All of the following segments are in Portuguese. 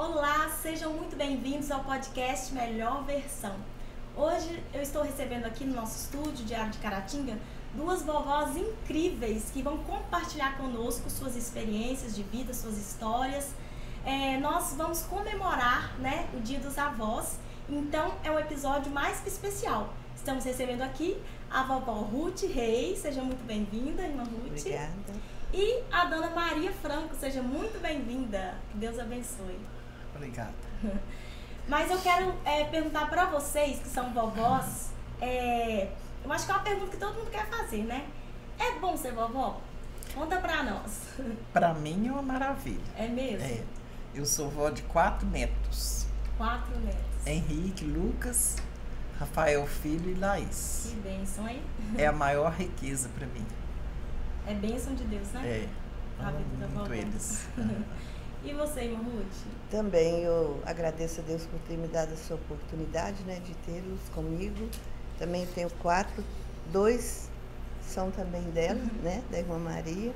Olá, sejam muito bem-vindos ao podcast Melhor Versão. Hoje eu estou recebendo aqui no nosso estúdio Diário de Caratinga duas vovós incríveis que vão compartilhar conosco suas experiências de vida, suas histórias. Nós vamos comemorar, né, o Dia dos Avós, então é um episódio mais que especial. Estamos recebendo aqui a vovó Ruth Reis, seja muito bem-vinda, irmã Ruth. Obrigada. E a dona Maria Franco, seja muito bem-vinda. Que Deus abençoe. Obrigada. Mas eu quero perguntar para vocês que são vovós, eu acho que é uma pergunta que todo mundo quer fazer, né? É bom ser vovó? Conta pra nós. Para mim é uma maravilha. É mesmo? É. Eu sou vó de 4 netos. 4 netos. Henrique, Lucas, Rafael Filho e Laís. Que bênção, hein? É a maior riqueza para mim. É bênção de Deus, né? É. A vida da Amo muito vovó. eles. E você, irmã Ruth? Também eu agradeço a Deus por ter me dado essa oportunidade, né, de tê-los comigo. Também tenho 4, 2 são também dela, né, da irmã Maria,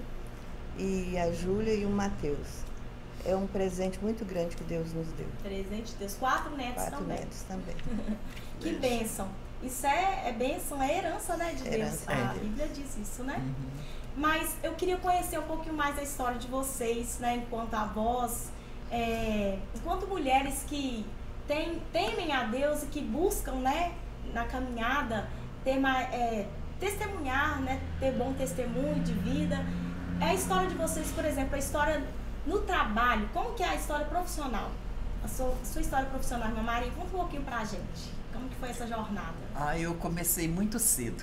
e a Júlia e o Mateus. É um presente muito grande que Deus nos deu. Presente de Deus. 4 netos 4 também. netos também. Que bênção. Isso é bênção, é herança, né, de Deus. Herança, A Bíblia diz isso, né? Uhum. Mas eu queria conhecer um pouquinho mais a história de vocês, né, enquanto avós, enquanto mulheres que temem a Deus e que buscam, né, na caminhada, testemunhar, né, ter bom testemunho de vida. É a história de vocês, por exemplo, a história no trabalho, como que é a história profissional? A sua história profissional, irmã Maria, conta um pouquinho pra gente. Como que foi essa jornada? Eu comecei muito cedo.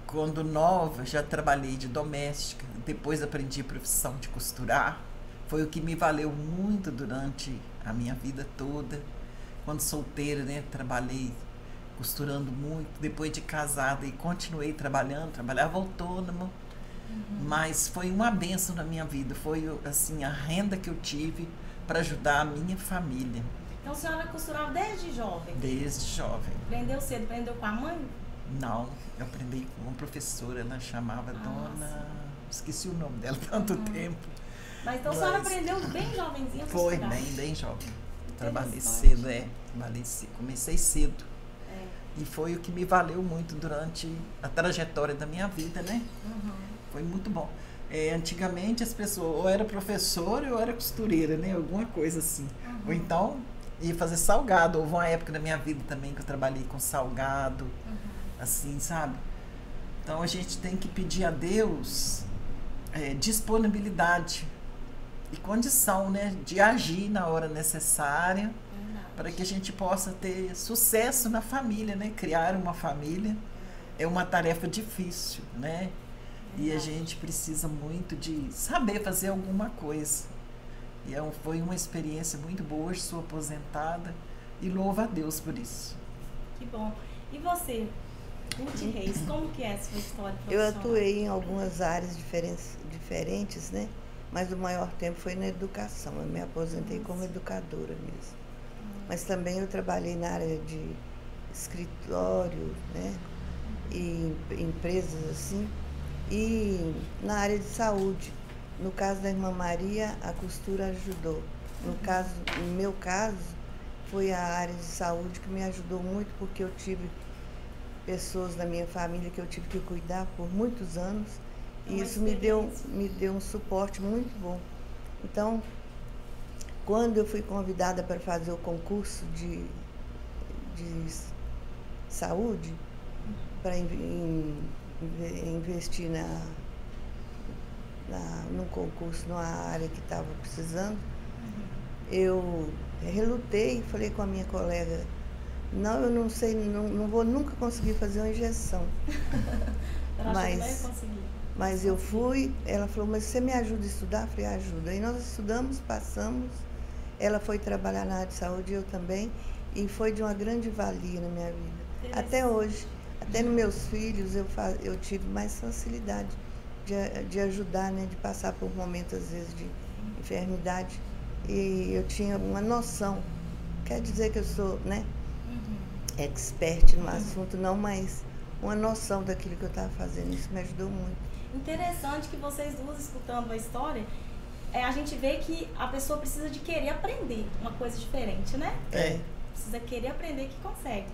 Quando nova, já trabalhei de doméstica, depois aprendi a profissão de costurar. Foi o que me valeu muito durante a minha vida toda. Quando solteira, né, trabalhei costurando muito. Depois de casada, e continuei trabalhando, trabalhava autônomo. Mas foi uma bênção na minha vida. Foi assim, a renda que eu tive para ajudar a minha família. Então a senhora costurava desde jovem? Desde jovem. Aprendeu cedo? Aprendeu com a mãe? Não, eu aprendi com uma professora, ela chamava Dona... Esqueci o nome dela, tanto tempo. Mas então a senhora aprendeu bem jovenzinha a Foi, costurar? bem jovem. Trabalhei Interessante. cedo, trabalhei cedo, comecei cedo. E foi o que me valeu muito durante a trajetória da minha vida, né? Foi muito bom. Antigamente as pessoas ou era professora ou era costureira, né? Alguma coisa assim. Ou então ia fazer salgado. Houve uma época na minha vida também que eu trabalhei com salgado, assim, sabe? Então a gente tem que pedir a Deus disponibilidade e condição, né? De agir na hora necessária para que a gente possa ter sucesso na família, né? Criar uma família é uma tarefa difícil, né? E a gente precisa muito de saber fazer alguma coisa. E foi uma experiência muito boa, sou aposentada e louvo a Deus por isso. Que bom. E você, Ruth Reis, como que é a sua história Eu profissional? atuei em algumas áreas diferentes, né? Mas o maior tempo foi na educação. Eu me aposentei como educadora mesmo. Mas também eu trabalhei na área de escritório, né? E empresas assim. E na área de saúde. No caso da irmã Maria, a costura ajudou. No meu caso, foi a área de saúde que me ajudou muito, porque eu tive pessoas da minha família que eu tive que cuidar por muitos anos. E isso me deu um suporte muito bom. Então, quando eu fui convidada para fazer o concurso de saúde, para investir num concurso, numa área que estava precisando, eu relutei e falei com a minha colega, não, eu não sei, não vou nunca conseguir fazer uma injeção. Mas eu fui, ela falou, mas você me ajuda a estudar? Eu falei, ajuda. Aí nós estudamos, passamos, ela foi trabalhar na área de saúde, eu também, e foi de uma grande valia na minha vida. Até hoje, até nos meus filhos, eu tive mais facilidade de ajudar, né, de passar por momentos, às vezes, de enfermidade. E eu tinha uma noção, quer dizer que eu sou, né, expert no assunto, não, mas uma noção daquilo que eu estava fazendo. Isso me ajudou muito. Interessante que vocês duas, escutando a história, a gente vê que a pessoa precisa de querer aprender uma coisa diferente, né? Precisa querer aprender que consegue.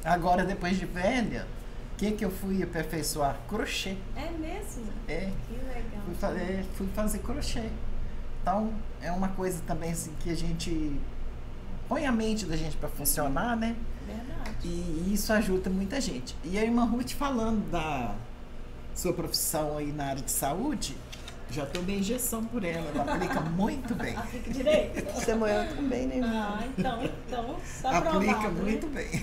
Agora, depois de velha, o que eu fui aperfeiçoar? Crochê. É mesmo? Que legal. Fui fazer crochê. Então, é uma coisa também assim, que a gente põe a mente da gente para funcionar, né? Verdade. E isso ajuda muita gente. E a irmã Ruth, falando da sua profissão aí na área de saúde, já tomei injeção por ela aplica muito bem. Aplica direito. Samuel também, né, irmã? Então, só aplica provado, muito né? bem.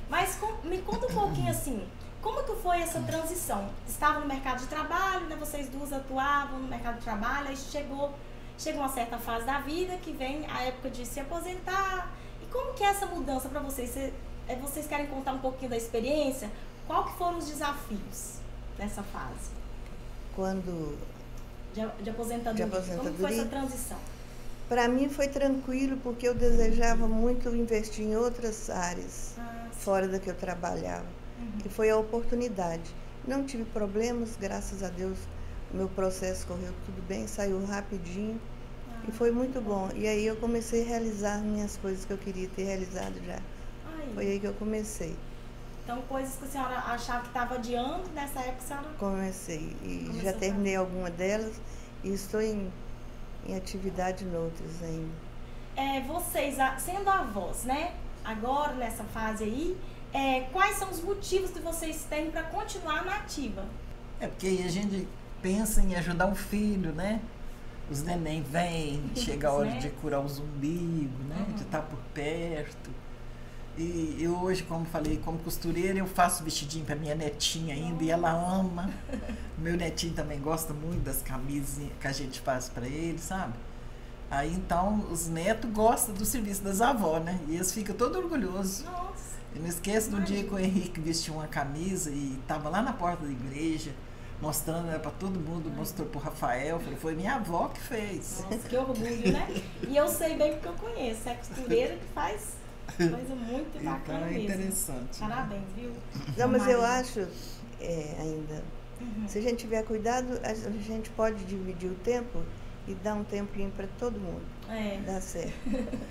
Mas me conta um pouquinho assim, como que foi essa transição? Estava no mercado de trabalho, né? Vocês duas atuavam no mercado de trabalho, aí chega uma certa fase da vida que vem a época de se aposentar. E como que é essa mudança para vocês? Vocês querem contar um pouquinho da experiência? Qual que foram os desafios nessa fase? Quando... De aposentadoria. Como foi essa transição? Para mim foi tranquilo, porque eu desejava muito investir em outras áreas, fora da que eu trabalhava, que foi a oportunidade. Não tive problemas, graças a Deus, o meu processo correu tudo bem, saiu rapidinho e foi muito bom. E aí eu comecei a realizar minhas coisas que eu queria ter realizado já. Foi aí que eu comecei. Então, coisas que a senhora achava que estava adiando, nessa época a senhora... Comecei e já terminei alguma delas e estou em atividade noutras ainda. Vocês, sendo avós, né? Agora, nessa fase aí, quais são os motivos que vocês têm para continuar na ativa? Porque aí a gente pensa em ajudar um filho, né? Os neném vêm, chega a hora de curar os umbigos, né? De estar por perto. E eu hoje, como falei, como costureira, eu faço vestidinho para minha netinha ainda e ela ama. Meu netinho também gosta muito das camisas que a gente faz para ele, sabe? Aí então os netos gostam do serviço das avós, né? E eles ficam todos orgulhosos. Nossa. Eu não esqueço do dia que o Henrique vestiu uma camisa e estava lá na porta da igreja, mostrando para todo mundo, mostrou para o Rafael, falei, foi minha avó que fez. Nossa, que orgulho, né? E eu sei bem porque eu conheço, é a costureira que faz coisa muito bacana então, mesmo. Interessante. Parabéns, viu? Não, mas eu acho ainda, se a gente tiver cuidado, a gente pode dividir o tempo e dar um tempinho para todo mundo. Dá certo.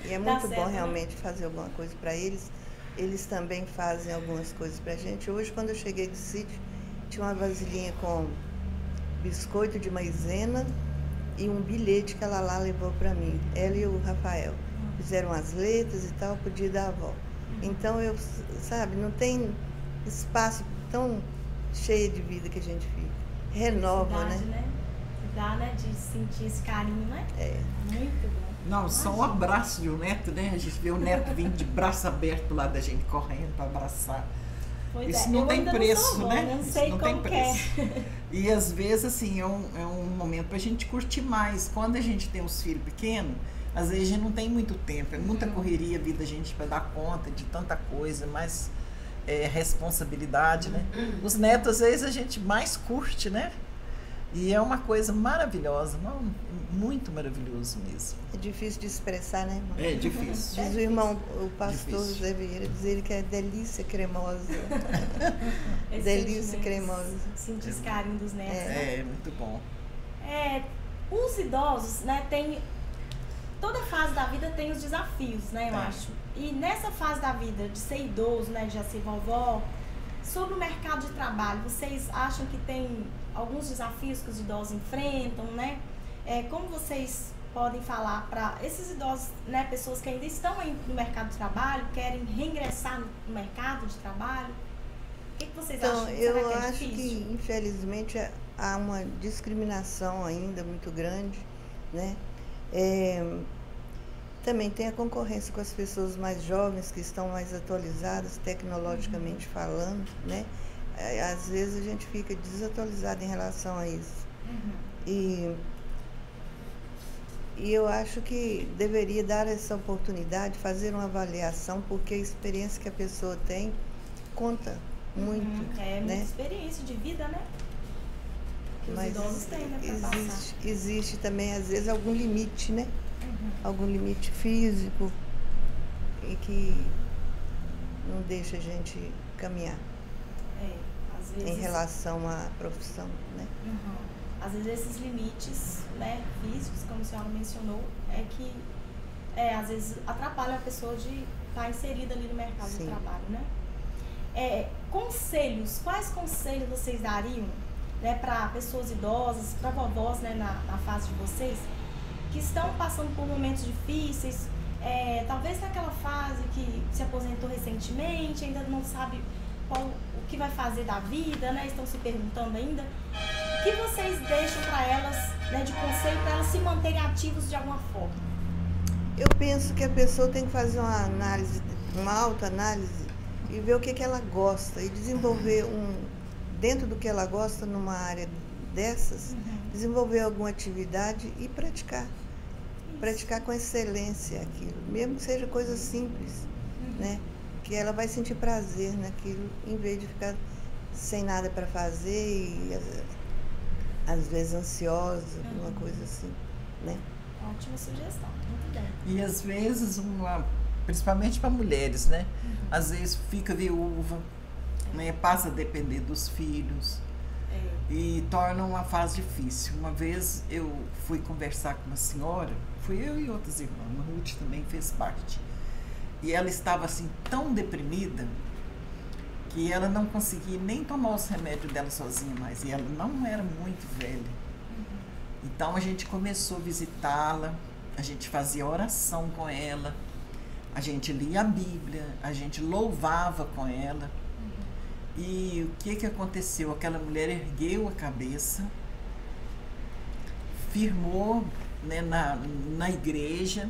E é muito bom realmente fazer alguma coisa para eles. Eles também fazem algumas coisas para a gente. Hoje, quando eu cheguei do sítio, tinha uma vasilhinha com biscoito de maisena e um bilhete que ela lá levou para mim. Ela e o Rafael. Fizeram as letras e tal, pro dia da avó. Então, sabe, não tem espaço tão cheio de vida que a gente fica. Renova, né? Dá, né? De sentir esse carinho, né? Muito bom. Não, só um abraço de um neto, né? A gente vê o neto vindo de braço aberto lá da gente, correndo para abraçar. Isso não tem preço, né? Não sei como tem preço. E às vezes, assim, é um momento para a gente curtir mais. Quando a gente tem os filhos pequenos, às vezes a gente não tem muito tempo, é muita correria a vida da gente para dar conta de tanta coisa, mais responsabilidade, né? Os netos, às vezes, a gente mais curte, né? E é uma coisa maravilhosa, muito maravilhoso mesmo. É difícil de expressar, né, irmão? É difícil. Diz o irmão, o pastor José Vieira, diz ele que é delícia cremosa. Delícia cremosa. Sentir esse carinho dos netos. Muito bom. Os idosos, né, toda fase da vida tem os desafios, né, eu acho. E nessa fase da vida de ser idoso, né, de já ser vovó, sobre o mercado de trabalho, vocês acham que tem alguns desafios que os idosos enfrentam, né? Como vocês podem falar para esses idosos, né, pessoas que ainda estão aí no mercado de trabalho, querem reingressar no mercado de trabalho? O que vocês acham? Eu acho que, infelizmente, há uma discriminação ainda muito grande, né? Também tem a concorrência com as pessoas mais jovens, que estão mais atualizadas, tecnologicamente falando, né? Às vezes a gente fica desatualizado em relação a isso. E eu acho que deveria dar essa oportunidade, fazer uma avaliação, porque a experiência que a pessoa tem conta muito. Muita experiência de vida, né? Que os idosos têm, né, pra passar. Existe também, às vezes, algum limite, né? Algum limite físico e que não deixa a gente caminhar às vezes, em relação à profissão, né? às vezes esses limites, né, físicos, como a senhora mencionou, que às vezes atrapalham a pessoa de estar inserida ali no mercado Sim. de trabalho, né? Conselhos, quais conselhos vocês dariam, né, para pessoas idosas, para vovós, né, na fase de vocês, que estão passando por momentos difíceis, talvez naquela fase que se aposentou recentemente, ainda não sabe o que vai fazer da vida, né, estão se perguntando ainda. O que vocês deixam para elas, né, de conselho para elas se manterem ativos de alguma forma? Eu penso que a pessoa tem que fazer uma autoanálise e ver o que ela gosta e desenvolver dentro do que ela gosta numa área dessas, desenvolver alguma atividade e praticar. Praticar com excelência aquilo, mesmo que seja coisa simples, né? Que ela vai sentir prazer naquilo, em vez de ficar sem nada para fazer e às vezes ansiosa, uma coisa assim, né? Ótima sugestão, muito bem. E às vezes, principalmente para mulheres, né? Às vezes fica viúva, né? Passa a depender dos filhos e torna uma fase difícil. Uma vez eu fui conversar com uma senhora, fui eu e outras irmãs, a Ruth também fez parte. E ela estava assim tão deprimida que ela não conseguia nem tomar os remédios dela sozinha mais. E ela não era muito velha. Então a gente começou a visitá-la, a gente fazia oração com ela, a gente lia a Bíblia, a gente louvava com ela. E o que aconteceu? Aquela mulher ergueu a cabeça, firmou, né, na igreja,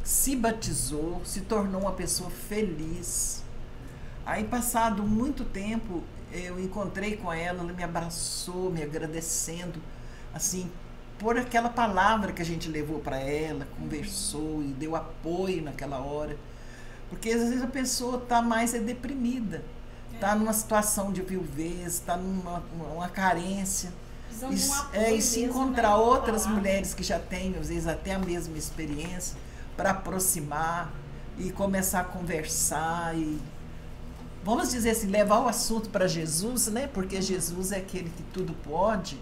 se batizou, se tornou uma pessoa feliz. Aí, passado muito tempo, eu encontrei com ela, ela me abraçou, me agradecendo, assim, por aquela palavra que a gente levou para ela, conversou e deu apoio naquela hora. Porque às vezes a pessoa está mais deprimida, está numa situação de viuvez, está numa carência. E se encontrar outras mulheres que já têm, às vezes, até a mesma experiência, para aproximar e começar a conversar e, vamos dizer assim, levar o assunto para Jesus, né? Porque Jesus é aquele que tudo pode,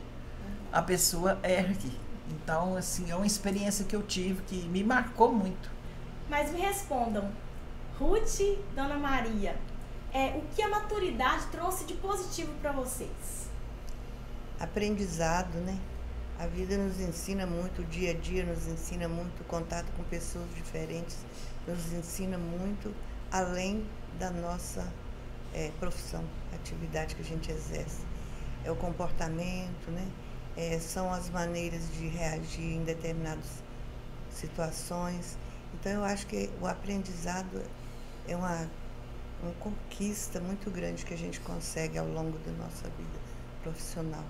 a pessoa ergue. Então, assim, é uma experiência que eu tive que me marcou muito. Mas me respondam, Ruth, Dona Maria, o que a maturidade trouxe de positivo para vocês? Aprendizado, né? A vida nos ensina muito, o dia a dia nos ensina muito, o contato com pessoas diferentes nos ensina muito, além da nossa profissão, atividade que a gente exerce. É o comportamento, né? São as maneiras de reagir em determinadas situações. Então, eu acho que o aprendizado é uma conquista muito grande que a gente consegue ao longo da nossa vida profissional.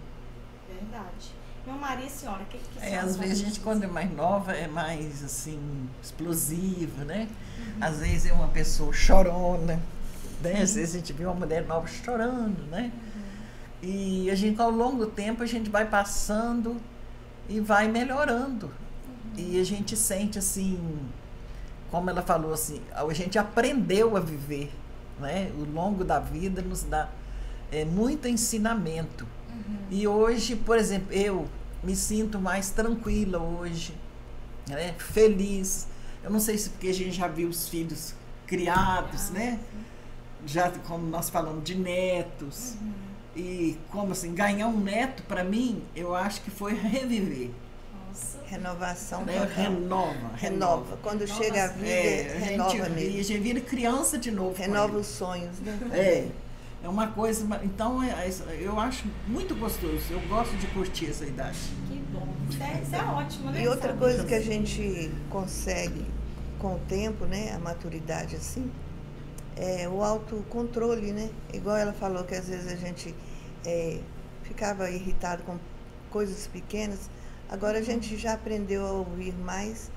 Verdade. Dona Maria, senhora, o que a senhora às vezes a gente, quando é mais nova, é mais, assim, explosiva, né? Às vezes é uma pessoa chorona, né? Às vezes a gente vê uma mulher nova chorando, né? E a gente, ao longo do tempo, a gente vai passando e vai melhorando. E a gente sente, assim, como ela falou, assim, a gente aprendeu a viver, né? O longo da vida nos dá muito ensinamento. E hoje, por exemplo, eu me sinto mais tranquila hoje, né? Feliz. Eu não sei se porque a gente já viu os filhos criados, né? Já, como nós falamos, de netos. E como assim, ganhar um neto, para mim, eu acho que foi reviver. Nossa. Renovação. Né? Renova. Quando chega a vida, renova mesmo. E a gente vira criança de novo. Renova os sonhos, né? É uma coisa, então eu acho muito gostoso, eu gosto de curtir essa idade. Que bom, isso é ótimo, né? E outra coisa que a gente consegue com o tempo, né, a maturidade assim, é o autocontrole, né? Igual ela falou que às vezes a gente ficava irritado com coisas pequenas, agora a gente já aprendeu a ouvir mais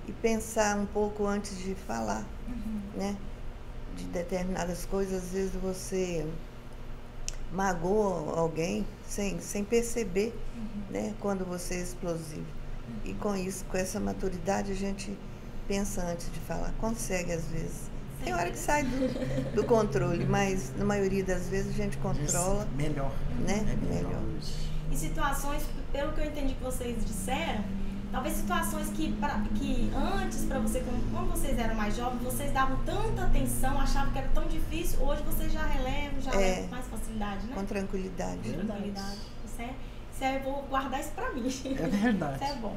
e pensar um pouco antes de falar, né? De determinadas coisas, às vezes você magoa alguém sem perceber, né? Quando você é explosivo. E com isso, com essa maturidade, a gente pensa antes de falar. Consegue, às vezes. Tem hora que sai do controle, mas na maioria das vezes a gente controla. Melhor. Né? Melhor. e situações, pelo que eu entendi que vocês disseram, talvez situações que antes, para você, quando vocês eram mais jovens, vocês davam tanta atenção, achavam que era tão difícil, hoje vocês já relevam, já levam com mais facilidade, né? Com tranquilidade. Tranquilidade. Eu vou guardar isso pra mim. É verdade. Isso é bom.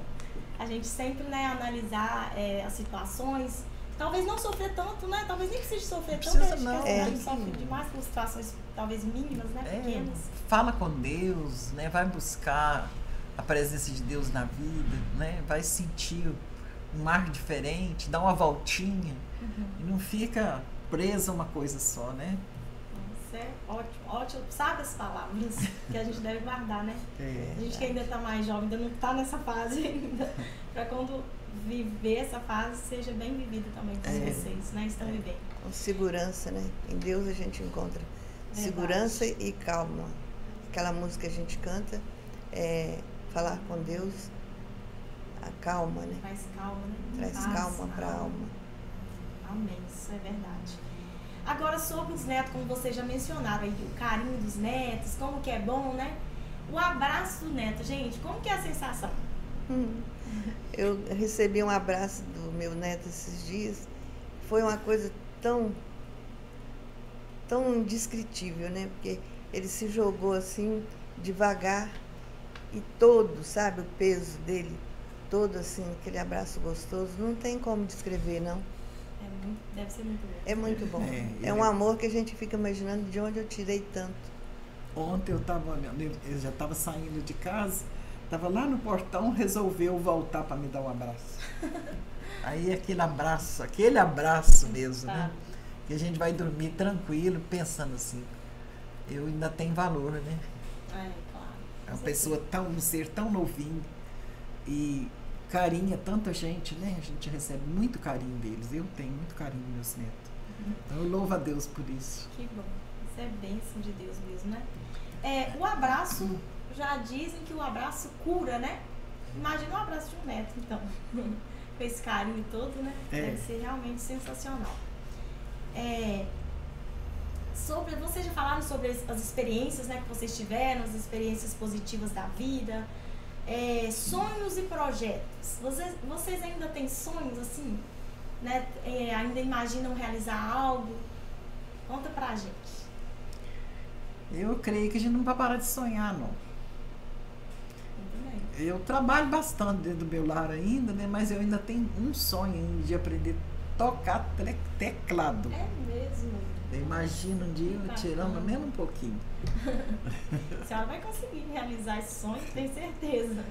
A gente sempre, né, analisar as situações, talvez não sofrer tanto, né? Talvez nem precise sofrer tanto, não. A gente sofre demais por situações talvez mínimas, né? Pequenas. Fala com Deus, né? Vai buscar a presença de Deus na vida, né? Vai sentir um ar diferente, dá uma voltinha e não fica presa a uma coisa só, né? Isso é ótimo. Sabe as palavras que a gente deve guardar, né? A gente que ainda está mais jovem, ainda não está nessa fase ainda, para quando viver essa fase seja bem vivida também por vocês, né? Estão vivendo. Com segurança, né? Em Deus a gente encontra segurança e calma. Aquela música que a gente canta falar com Deus acalma, né? Traz calma, né? Traz calma para a alma. Amém, isso é verdade. Agora, sobre os netos, como vocês já mencionaram aí, o carinho dos netos, como que é bom, né? O abraço do neto, gente, como que é a sensação? Eu recebi um abraço do meu neto esses dias. Foi uma coisa tão indescritível, né? Porque ele se jogou assim, devagar, e todo, sabe, o peso dele, todo assim, aquele abraço gostoso, não tem como descrever, não. Deve ser muito bom. É muito bom. É um amor que a gente fica imaginando de onde eu tirei tanto. Ontem eu já estava saindo de casa, estava lá no portão, resolveu voltar para me dar um abraço. Aí aquele abraço mesmo, né? Que a gente vai dormir tranquilo, pensando assim, eu ainda tenho valor, né? Claro. É uma pessoa um ser tão novinho e carinha tanta gente, né? A gente recebe muito carinho deles. Eu tenho muito carinho dos meus netos. Então eu louvo a Deus por isso. Que bom. Isso é bênção de Deus mesmo, né? O abraço, já dizem que o abraço cura, né? Imagina o abraço de um neto, então. Com esse carinho todo, né? Deve ser realmente sensacional. Vocês já falaram sobre as experiências, né, que vocês tiveram, as experiências positivas da vida. Sonhos e projetos. Vocês ainda têm sonhos assim, né? Ainda imaginam realizar algo? Conta pra gente. Eu creio que a gente não vai parar de sonhar, não. Eu trabalho bastante dentro do meu lar ainda, né? Mas eu ainda tenho um sonho ainda de aprender a tocar teclado. É mesmo? Eu imagino um dia eu tirando mesmo um pouquinho. A senhora vai conseguir realizar esse sonho, tenho certeza.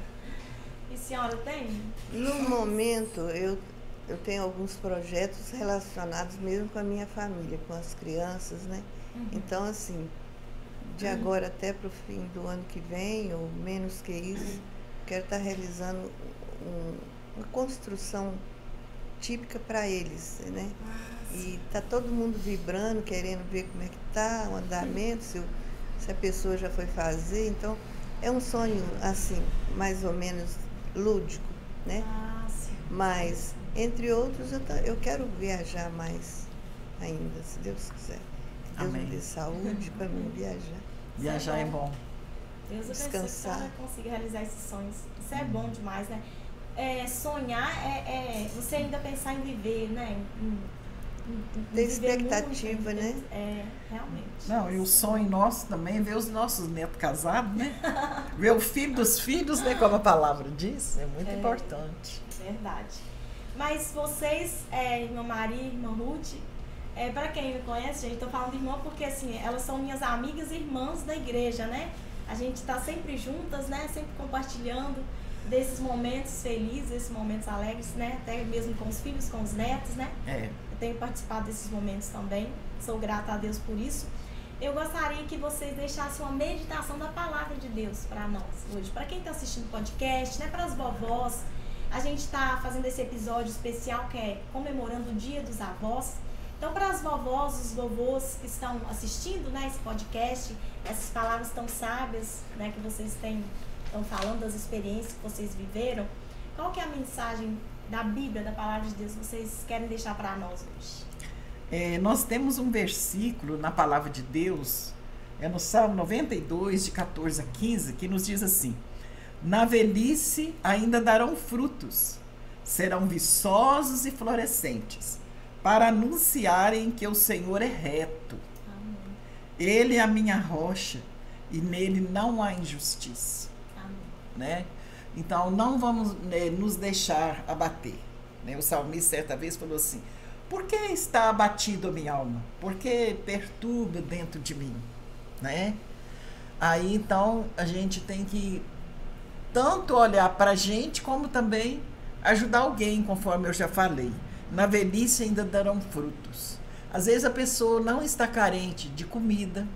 E a senhora tem? No momento, eu tenho alguns projetos relacionados mesmo com a minha família, com as crianças, né? Então, assim, de agora até para o fim do ano que vem, ou menos que isso, quero estar realizando uma construção típica para eles, né? E tá todo mundo vibrando, querendo ver como é que tá o andamento, se a pessoa já foi fazer. Então, é um sonho, assim, mais ou menos lúdico, né? Mas, entre outros, eu quero viajar mais ainda, se Deus quiser. Que Deus me dê saúde para mim viajar. Viajar é bom. Deus abençoe que a senhora consiga realizar esses sonhos. Isso é bom demais, né? Sonhar você ainda pensar em viver, né? Ter expectativa, muito, né? Realmente. Não, e o sonho nosso também é ver os nossos netos casados, né? Ver o filho dos filhos, né? Como a palavra diz, é muito importante. Verdade. Mas vocês, irmã Maria, irmã Ruth, para quem não conhece, gente, estou falando de irmã porque assim, elas são minhas amigas e irmãs da igreja, né? A gente está sempre juntas, né? Sempre compartilhando desses momentos felizes, desses momentos alegres, né? Até mesmo com os filhos, com os netos, né? Eu tenho participado desses momentos também, sou grata a Deus por isso. Eu gostaria que vocês deixassem uma meditação da palavra de Deus para nós hoje. Para quem está assistindo o podcast, né? Para as vovós, a gente está fazendo esse episódio especial que é comemorando o Dia dos Avós. Então, para as vovós, os vovôs que estão assistindo, né, esse podcast, essas palavras tão sábias, né, que vocês estão falando das experiências que vocês viveram, qual que é a mensagem da Bíblia, da Palavra de Deus, que vocês querem deixar para nós hoje? Nós temos um versículo na Palavra de Deus É no Salmo 92, de 14 a 15, que nos diz assim: na velhice ainda darão frutos, serão viçosos e florescentes, para anunciarem que o Senhor é reto. Amém. Ele é a minha rocha e nele não há injustiça. Amém. Né? Então não vamos nos deixar abater. Né? O salmista certa vez falou assim: por que está abatido a minha alma? Por que perturba dentro de mim? Né? Aí então a gente tem que tanto olhar para a gente como também ajudar alguém, conforme eu já falei. Na velhice ainda darão frutos. Às vezes a pessoa não está carente de comida,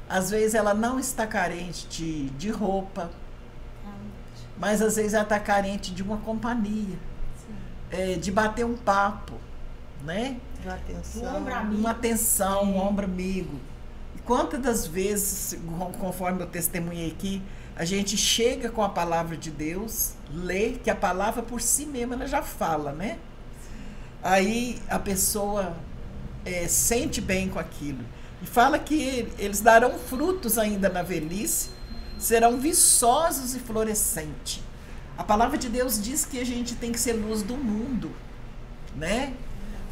às vezes ela não está carente de roupa, mas às vezes ela está carente de uma companhia, de bater um papo, né? Uma atenção. Uma atenção, um ombro amigo. E quantas das vezes, conforme eu testemunhei aqui, a gente chega com a palavra de Deus, lê, que a palavra por si mesma ela já fala, né? Aí a pessoa sente bem com aquilo. E fala que eles darão frutos ainda na velhice, serão viçosos e florescentes. A palavra de Deus diz que a gente tem que ser luz do mundo, né?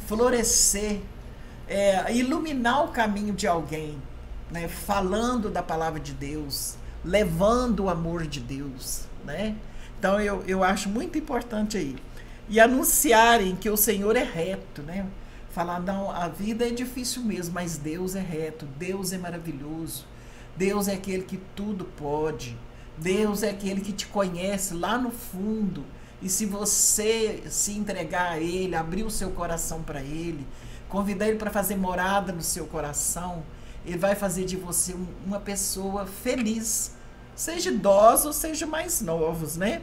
Florescer, iluminar o caminho de alguém, né? Falando da palavra de Deus, levando o amor de Deus, né? Então eu acho muito importante aí. E anunciarem que o Senhor é reto, né? Falar, não, a vida é difícil mesmo, mas Deus é reto, Deus é maravilhoso, Deus é aquele que tudo pode, Deus é aquele que te conhece lá no fundo, e se você se entregar a Ele, abrir o seu coração para Ele, convidar Ele para fazer morada no seu coração, Ele vai fazer de você uma pessoa feliz, seja idosos ou seja mais novos, né?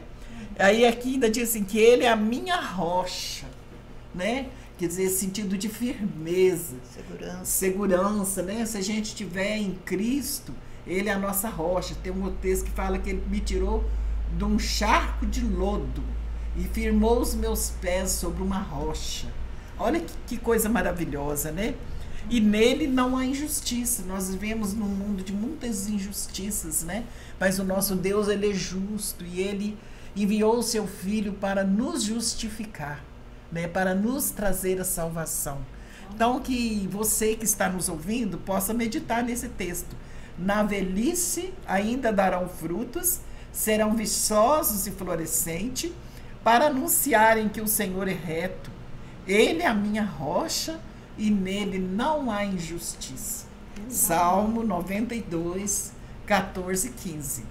Aí aqui ainda diz assim, que Ele é a minha rocha, né? Quer dizer, sentido de firmeza, segurança, né? Se a gente estiver em Cristo, Ele é a nossa rocha. Tem um texto que fala que Ele me tirou de um charco de lodo e firmou os meus pés sobre uma rocha. Olha que coisa maravilhosa, né? E nele não há injustiça. Nós vivemos num mundo de muitas injustiças, né? Mas o nosso Deus, Ele é justo e Ele enviou o seu Filho para nos justificar, né, para nos trazer a salvação. Então, que você que está nos ouvindo possa meditar nesse texto. Na velhice ainda darão frutos, serão viçosos e florescentes, para anunciarem que o Senhor é reto. Ele é a minha rocha e nele não há injustiça. Salmo 92, 14 e 15.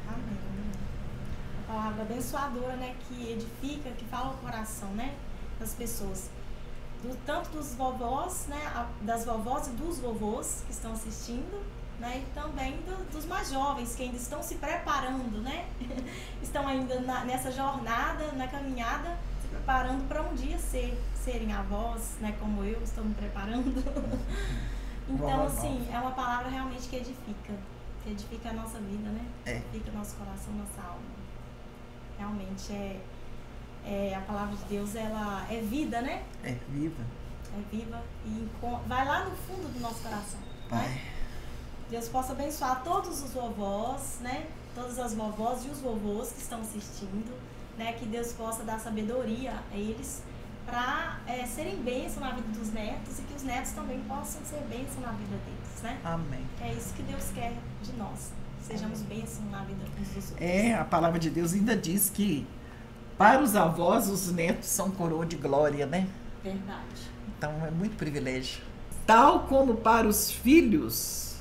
Amém. A palavra abençoadora, né, que edifica, que fala o coração, né, das pessoas, tanto dos vovós, né, das vovós e dos vovôs que estão assistindo, né, e também dos mais jovens que ainda estão se preparando, né, estão ainda nessa jornada, na caminhada, se preparando para um dia serem avós, né, como eu estou me preparando. Então, assim, é uma palavra realmente que edifica a nossa vida, né, edifica o nosso coração, nossa alma. Realmente a palavra de Deus, ela é vida, né? É viva. É viva e vai lá no fundo do nosso coração. Né? Deus possa abençoar todos os vovós, né? Todas as vovós e os vovôs que estão assistindo, né? Que Deus possa dar sabedoria a eles para serem bênçãos na vida dos netos e que os netos também possam ser bênçãos na vida deles, né? Amém. É isso que Deus quer de nós. Sejamos bênçãos na vida uns dos outros. A palavra de Deus ainda diz que para os avós, os netos são coroa de glória, né? Verdade. Então é muito privilégio. Tal como para os filhos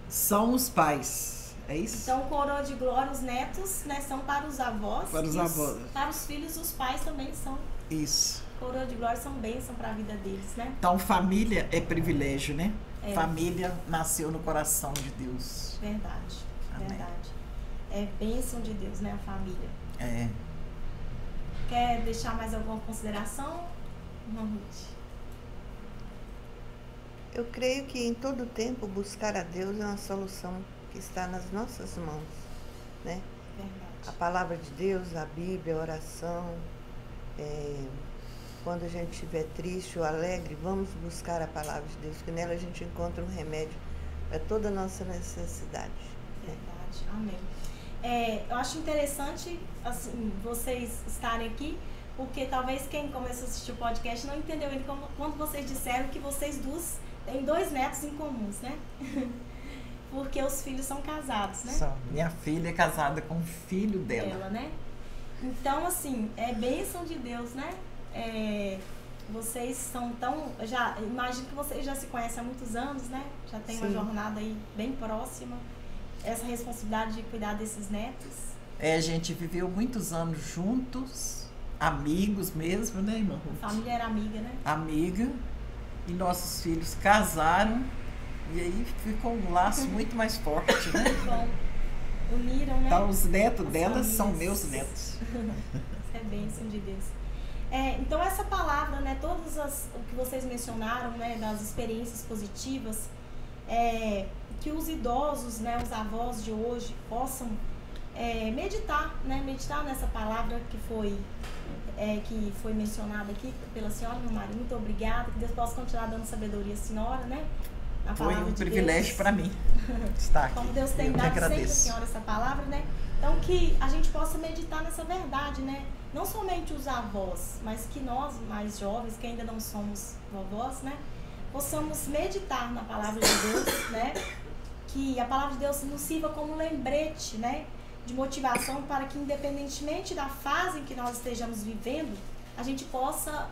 são os pais. É isso? Então, coroa de glória, os netos, né, são para os avós. Para os avós. Para os filhos, os pais também são. Isso. Coroa de glória são bênção para a vida deles, né? Então, família é privilégio, né? Família nasceu no coração de Deus. Verdade. Amém. Verdade. É bênção de Deus, né, a família. É. Quer deixar mais alguma consideração? Não, Ruth. Eu creio que em todo tempo buscar a Deus é uma solução que está nas nossas mãos, né? Verdade. A palavra de Deus, a Bíblia, a oração. Quando a gente estiver triste ou alegre, vamos buscar a palavra de Deus, que nela a gente encontra um remédio para toda a nossa necessidade. Verdade, amém. Eu acho interessante assim, vocês estarem aqui, porque talvez quem começou a assistir o podcast não entendeu ainda quando vocês disseram que vocês duas têm 2 netos em comuns, né? Porque os filhos são casados, né? Só. Minha filha é casada com o filho dela. Ela, né? Então, assim, é bênção de Deus, né? Vocês são tão... imagino que vocês já se conhecem há muitos anos, né? Já tem uma jornada aí bem próxima. Essa responsabilidade de cuidar desses netos. A gente viveu muitos anos juntos, amigos mesmo, né, irmã? A família era amiga, né? Amiga. E nossos filhos casaram. E aí ficou um laço muito mais forte, né? Bom, uniram, né? Então, os netos delas são meus netos. Isso é bênção de Deus. Então, essa palavra, né? O que vocês mencionaram, né? Das experiências positivas, que os idosos, né? Os avós de hoje possam meditar, né? Meditar nessa palavra que foi mencionada aqui pela senhora, meu marido. Muito obrigada. Que Deus possa continuar dando sabedoria à senhora, né? Foi um privilégio para mim estar aqui. Como Deus tem dado sempre a senhora essa palavra, né? Então, que a gente possa meditar nessa verdade, né? Não somente os avós, mas que nós, mais jovens, que ainda não somos vovós, né? Possamos meditar na palavra de Deus, né? Que a palavra de Deus nos sirva como lembrete, né? De motivação para que, independentemente da fase em que nós estejamos vivendo, a gente possa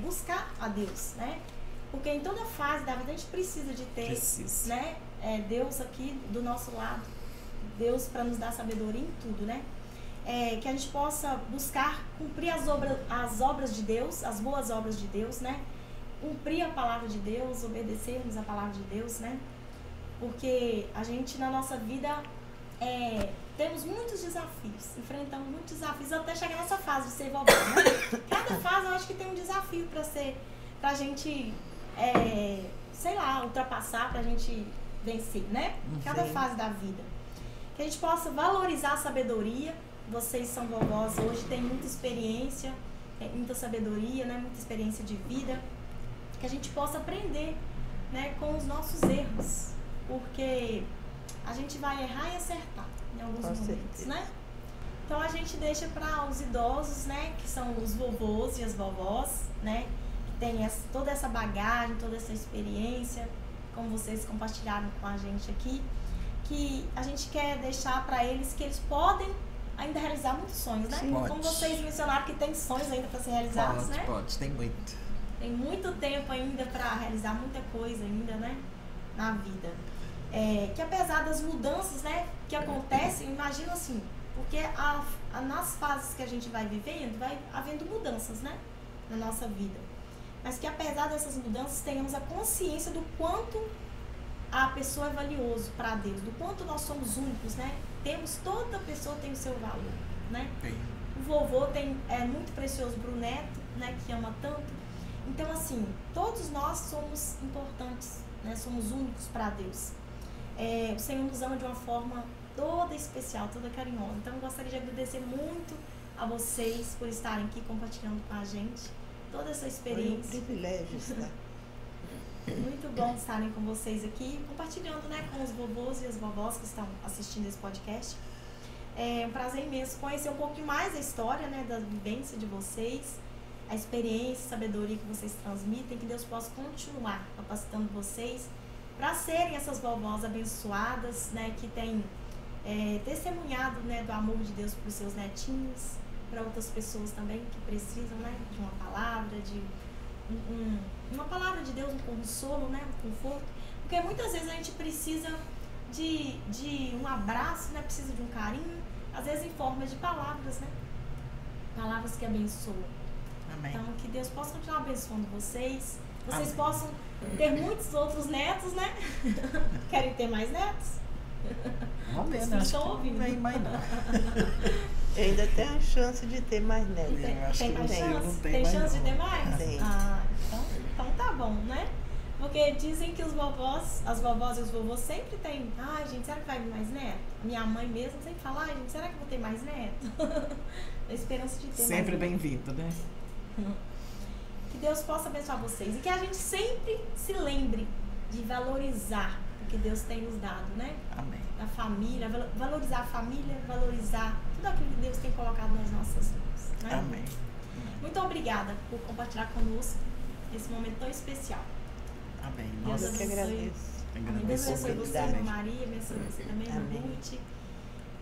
buscar a Deus, né? Porque em toda fase da vida a gente precisa de ter, né, Deus aqui do nosso lado. Deus para nos dar sabedoria em tudo, né? Que a gente possa buscar cumprir as obras de Deus, as boas obras de Deus, né? Cumprir a palavra de Deus, obedecermos a palavra de Deus, né? Porque a gente na nossa vida temos muitos desafios, enfrentamos muitos desafios até chegar nessa fase de ser vovó, né? Cada fase eu acho que tem um desafio pra gente sei lá, ultrapassar, pra gente vencer, né? Cada fase da vida. Que a gente possa valorizar a sabedoria. Vocês são vovós hoje, têm muita experiência, muita sabedoria, né? Muita experiência de vida. Que a gente possa aprender, né? Com os nossos erros. Porque a gente vai errar e acertar em alguns momentos, né? Então a gente deixa para os idosos, né? Que são os vovôs e as vovós, né? Tem toda essa bagagem, toda essa experiência, como vocês compartilharam com a gente aqui, que a gente quer deixar para eles que eles podem ainda realizar muitos sonhos, né? Sim, como vocês mencionaram que tem sonhos ainda para ser realizados, né? Pode, tem muito. Tem muito tempo ainda para realizar muita coisa ainda, né? Na vida. Que apesar das mudanças, né? Que acontecem, imagina assim, porque nas fases que a gente vai vivendo, vai havendo mudanças, né? Na nossa vida. Mas que apesar dessas mudanças, tenhamos a consciência do quanto a pessoa é valioso para Deus, do quanto nós somos únicos, né? Toda pessoa tem o seu valor, né? Sim. O vovô é muito precioso para o neto, né? Que ama tanto. Então, assim, todos nós somos importantes, né? Somos únicos para Deus. O Senhor nos ama de uma forma toda especial, toda carinhosa. Então, eu gostaria de agradecer muito a vocês por estarem aqui compartilhando com a gente toda essa experiência. Foi um privilégio estar. Muito bom estarem com vocês aqui, compartilhando, né, com os vovôs e as vovós que estão assistindo esse podcast. É um prazer imenso conhecer um pouquinho mais a história, né, da vivência de vocês, a experiência, a sabedoria que vocês transmitem, que Deus possa continuar capacitando vocês para serem essas vovós abençoadas, né, que têm testemunhado, né, do amor de Deus para os seus netinhos, para outras pessoas também que precisam, né, de uma palavra, de uma palavra de Deus, um consolo, né, um conforto, porque muitas vezes a gente precisa de um abraço, né, precisa de um carinho, às vezes em forma de palavras, né, palavras que abençoam. Amém. Então, que Deus possa continuar abençoando vocês Amém. Possam ter muitos outros netos, né? Querem ter mais netos? Vamos ver, Vocês né? estão Acho que ouvindo. não vem mais não. Ainda tem a chance de ter mais netos. Eu acho Tem que mais não tem, chance? não tem Tem mais chance de não. ter mais? Tem. Então tá bom, né? Porque dizem que as vovós e os vovôs sempre têm. Ai, gente, será que vai vir mais neto? Minha mãe mesmo sempre fala, ai, gente, será que eu vou ter mais neto? A esperança de ter Sempre mais neto. bem-vindo, né? Que Deus possa abençoar vocês e que a gente sempre se lembre de valorizar o que Deus tem nos dado, né? Amém. A família, valorizar a família, valorizar tudo aquilo que Deus tem colocado nas nossas mãos. Né? Amém. Muito obrigada por compartilhar conosco esse momento tão especial. Amém. Deus Eu que abençoe. agradeço. Amém. Deus abençoe você, Obrigada. irmã Maria, abençoe você também, irmã Amém. Ruth.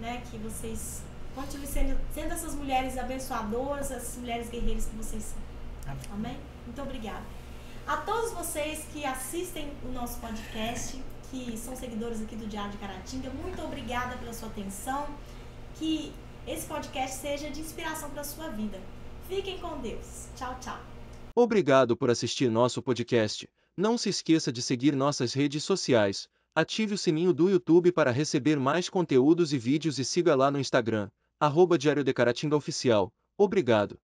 Né? Que vocês continuem sendo essas mulheres abençoadoras, essas mulheres guerreiras que vocês são. Amém. Amém? Muito obrigada. A todos vocês que assistem o nosso podcast, que são seguidores aqui do Diário de Caratinga, muito obrigada pela sua atenção. Que esse podcast seja de inspiração para a sua vida. Fiquem com Deus. Tchau, tchau. Obrigado por assistir nosso podcast. Não se esqueça de seguir nossas redes sociais. Ative o sininho do YouTube para receber mais conteúdos e vídeos e siga lá no Instagram, @Diário de Caratinga Oficial. Obrigado.